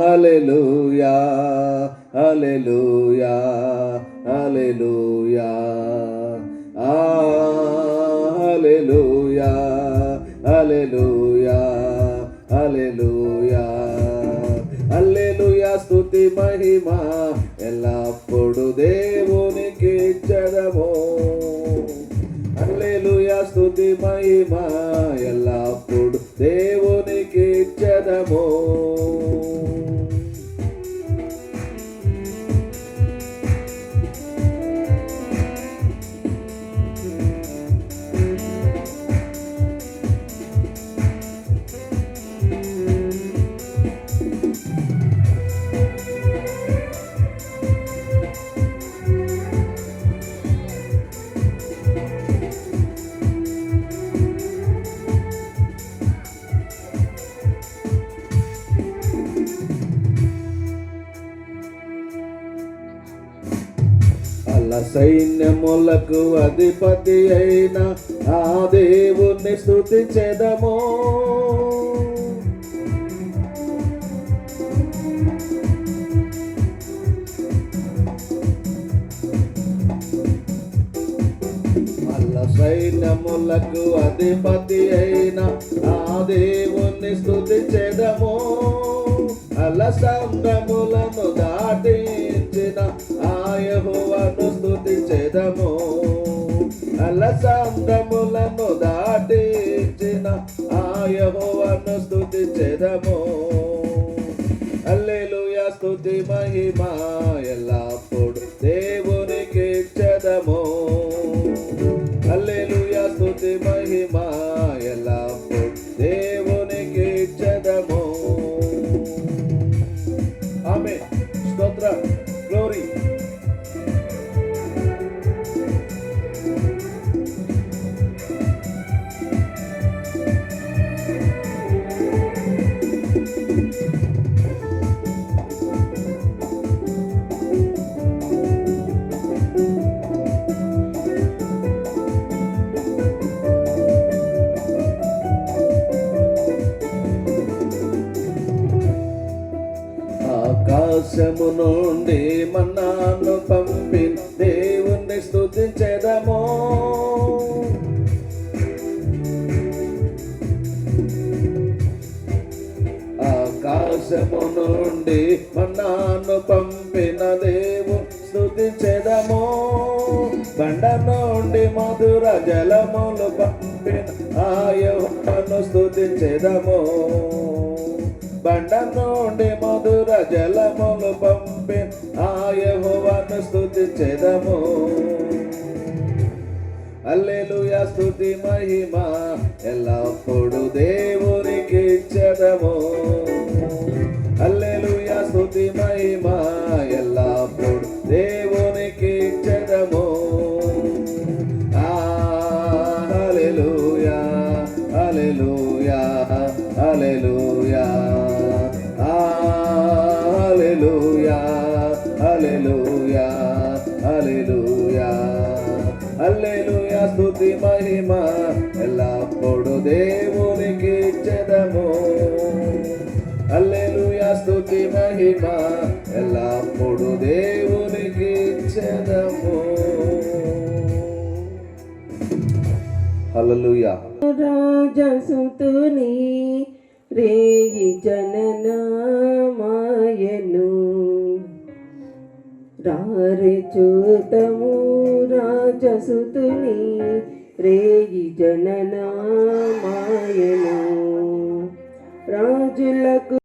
హల్లెలూయా హల్లెలూయా హల్లెలూయా హల్లెలూయా హల్లెలూయా హల్లెలూయా హల్లెలూయా స్తుతి మహిమ ఎల్లప్పుడు దేవునికి ఇచ్చెదము. హల్లెలూయా స్తుతి మహిమ ఎల్లప్పుడు దేవునికి ఇచ్చెదము. సైన్యములకు అధిపతి అయిన ఆ దేవుణ్ణి స్తుతించెదము. సైన్యములకు అధిపతి అయిన ఆ దేవుణ్ణి స్తుతించెదము. అలసంద్రములను దాటించిన ఆ యెహోవాను స్తుతించెదము. అలసంద్రములను దాటించిన ఆ యెహోవాను స్తుతించెదము. హల్లెలూయా స్తుతి మహిమ ఎల్లప్పుడు దేవునికి ఇచ్చెదము. హల్లెలూయా స్తుతి మహిమ ఎల్లప్పుడు దేవునికి ఇచ్చెదము. ఆమేన్. స్తోత్రం, గ్లోరీ. ఆకాశము నుండి మన్నాను పంపి దేవుణ్ణి స్తుతించెదము. ఆకాశము నుండి మన్నాను పంపిన దేవుని స్తుతించెదము. బండ నుండి మధుర జలములు పంపిన ఆ యెహోవాను స్తుతించెదము. బండ నుండి మధుర జలములు పంపి ఆ యెహోవాను స్తుతించెదము. హల్లెలూయా స్తుతి మహిమ ఎల్లప్పుడు దేవునికి ఇచ్చెదము. హల్లెలూయా స్తుతి మహిమ ఎల్లప్పుడు దేవునికి ఇచ్చెదము. హల్లెలూయా హల్లెలూయా హల్లెలూయా హల్లెలూయా హల్లెలూయా హల్లెలూయా హల్లెలూయా స్తుతి మహిమ ఎల్లప్పుడు దేవునికి ఇచ్చెదము. హల్లెలూయా స్తుతి మహిమ ఎల్లప్పుడు దేవునికి ఇచ్చెదము. హల్లెలూయా. రాజసుతుని రేయి జననామాయను రారే చూతము. రాజసుతుని రేయి జననామాయను